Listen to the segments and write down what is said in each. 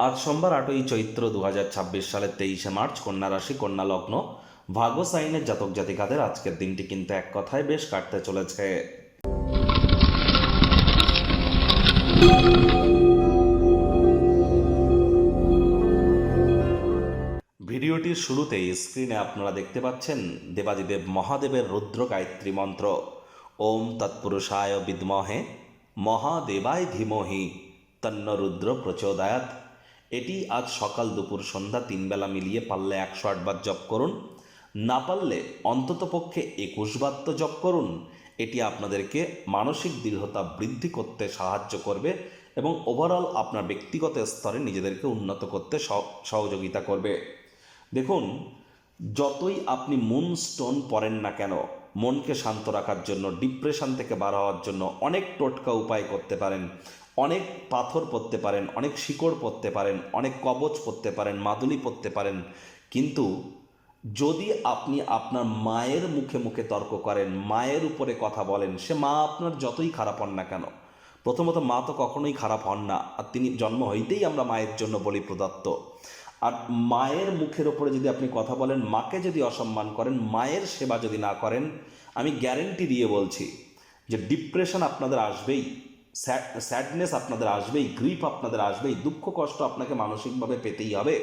আজ সোমবার 8ই চৈত্র 2026 সালের 23শে মার্চ, কন্যা রাশি, কন্যা লগ্ন, ভাগ্য সাইনের জাতক জাতিকাদের আজকের দিনটি কিন্তু এক কথায় বেশ কাটতে চলেছে। ভিডিওটির শুরুতেই স্ক্রিনে আপনারা দেখতে পাচ্ছেন দেবাদিদেব মহাদেবের রুদ্র গায়ত্রী মন্ত্র। ওম তৎপুরুষায় বিদ্মহে মহাদেবায় ধীমহি তন্ন রুদ্র প্রচোদয়াৎ। এটি আজ সকাল দুপুর সন্ধ্যা 3 বেলা মিলিয়ে পারলে 108 বার জপ করুন, না পারলে অন্ততপক্ষে 21 বার তো জপ করুন। এটি আপনাদেরকে মানসিক দৃঢ়তা বৃদ্ধি করতে সাহায্য করবে এবং ওভারঅল আপনার ব্যক্তিগত স্তরে নিজেদেরকে উন্নত করতে সহযোগিতা করবে। দেখুন, যতই আপনি মুন স্টোন পড়েন না কেন, মনকে শান্ত রাখার জন্য, ডিপ্রেশন থেকে বার হওয়ার জন্য অনেক টোটকা উপায় করতে পারেন। অনেক পাথর পরতে পারেন, অনেক শিকড় পরতে পারেন, অনেক কবচ পরতে পারেন, মাদুলি পরতে পারেন, কিন্তু যদি আপনি আপনার মায়ের মুখে মুখে তর্ক করেন, মায়ের উপরে কথা বলেন, সে মা আপনার যতই খারাপ হন না কেন, প্রথমত মা তো কখনোই খারাপ হন না, আর তিনি জন্ম হইতেই আমরা মায়ের জন্য বলি প্রদত্ত। আর মায়ের মুখের ওপরে যদি আপনি কথা বলেন, মাকে যদি অসম্মান করেন, মায়ের সেবা যদি না করেন, আমি গ্যারেন্টি দিয়ে বলছি যে ডিপ্রেশন আপনাদের আসবেই, স্যাডনেস আপনাদের আসবেই, গ্রিফ আপনাদের আসবেই, দুঃখ কষ্ট আপনাকে মানসিকভাবে পেতেই হবে।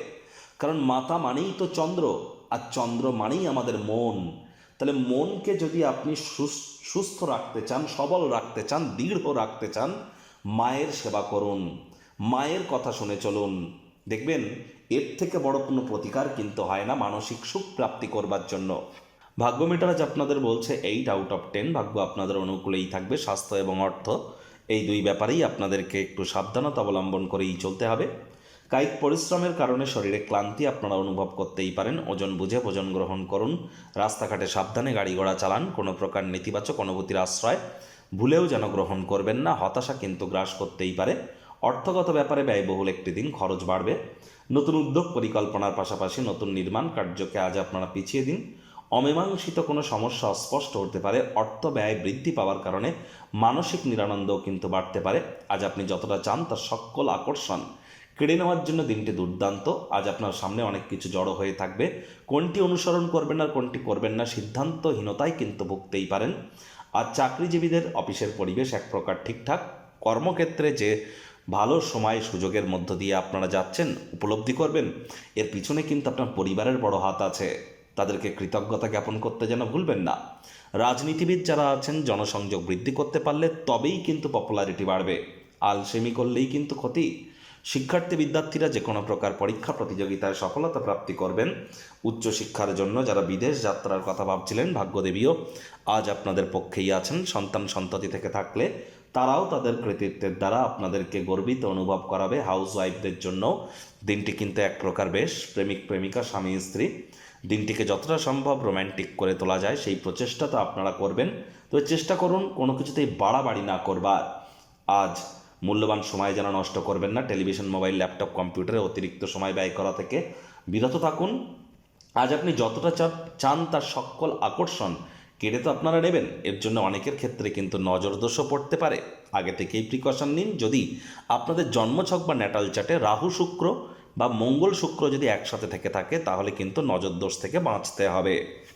কারণ মাতা মানেই তো চন্দ্র, আর চন্দ্র মানেই আমাদের মন। তাহলে মনকে যদি আপনি সুস্থ রাখতে চান, সবল রাখতে চান, দৃঢ় রাখতে চান, মায়ের সেবা করুন, মায়ের কথা শুনে চলুন। দেখবেন এর থেকে বড় কোনো প্রতিকার কিন্তু হয় না মানসিক সুখ প্রাপ্তি করবার জন্য। ভাগ্য মিটার আজ আপনাদের বলছে 8/10। ভাগ্য আপনাদের অনুকূলেই থাকবে। স্বাস্থ্য এবং অর্থ, এই দুই ব্যাপারেই আপনাদেরকে একটু সাবধানতা অবলম্বন করেই চলতে হবে। কায়িক পরিশ্রমের কারণে শরীরে ক্লান্তি আপনারা অনুভব করতেই পারেন। ওজন বুঝে ভোজন গ্রহণ করুন। রাস্তাঘাটে সাবধানে গাড়ি ঘোড়া চালান। কোনো প্রকার নেতিবাচক অনুভূতির আশ্রয় ভুলেও যেন গ্রহণ করবেন না। হতাশা কিন্তু গ্রাস করতেই পারে। অর্থগত ব্যাপারে ব্যয়বহুল একটি দিন, খরচ বাড়বে। নতুন উদ্যোগ পরিকল্পনার পাশাপাশি নতুন নির্মাণ কার্যকে আজ আপনারা পিছিয়ে দিন। অমীমাংসিত কোনো সমস্যা অস্পষ্ট হতে পারে। অর্থ ব্যয় বৃদ্ধি পাওয়ার কারণে মানসিক নিরানন্দও কিন্তু বাড়তে পারে। আজ আপনি যতটা চান তার সকল আকর্ষণ কেড়ে নেওয়ার জন্য দিনটি দুর্দান্ত। আজ আপনার সামনে অনেক কিছু জড়ো হয়ে থাকবে। কোনটি অনুসরণ করবেন আর কোনটি করবেন না সিদ্ধান্তহীনতায় কিন্তু ভুগতেই পারেন। আর চাকরিজীবীদের অফিসের পরিবেশ এক প্রকার ঠিকঠাক। কর্মক্ষেত্রে যে ভালো সময় সুযোগের মধ্য দিয়ে আপনারা যাচ্ছেন উপলব্ধি করবেন, এর পিছনে কিন্তু আপনার পরিবারের বড় হাত আছে। তাদেরকে কৃতজ্ঞতা জ্ঞাপন করতে যেন ভুলবেন না। রাজনীতিবিদ যারা আছেন, জনসংযোগ বৃদ্ধি করতে পারলে তবেই কিন্তু পপুলারিটি বাড়বে। আলসেমি করলেই কিন্তু ক্ষতি। শিক্ষার্থী বিদ্যার্থীরা যে কোনো প্রকার পরীক্ষা প্রতিযোগিতায় সফলতা প্রাপ্তি করবেন। উচ্চশিক্ষার জন্য যারা বিদেশ যাত্রার কথা ভাবছিলেন, ভাগ্যদেবীও আজ আপনাদের পক্ষেই আছেন। সন্তান সন্ততি থেকে থাকলে তারাও তাদের কৃতিত্বের দ্বারা আপনাদেরকে গর্বিত অনুভব করাবে। হাউস ওয়াইফদের জন্য দিনটি কিন্তু এক প্রকার বেশ। প্রেমিক প্রেমিকা, স্বামী স্ত্রী, দিনটিকে যতটা সম্ভব রোম্যান্টিক করে তোলা যায় সেই প্রচেষ্টা তো আপনারা করবেন। তবে চেষ্টা করুন কোনো কিছুতেই বাড়াবাড়ি না করবার। আজ মূল্যবান সময় যেন নষ্ট করবেন না। টেলিভিশন, মোবাইল, ল্যাপটপ, কম্পিউটারে অতিরিক্ত সময় ব্যয় করা থেকে বিরত থাকুন। আজ আপনি যতটা চান তার সকল আকর্ষণ কেড়ে তো আপনারা নেবেন। এর জন্য অনেকের ক্ষেত্রে কিন্তু নজরদোষও পড়তে পারে। আগে থেকেই প্রিকশন নিন। যদি আপনাদের জন্মছক বা ন্যাটাল চার্টে রাহু শুক্র বা মঙ্গল শুক্র যদি একসাথে থেকে থাকে, তাহলে কিন্তু নজরদোষ থেকে বাঁচতে হবে।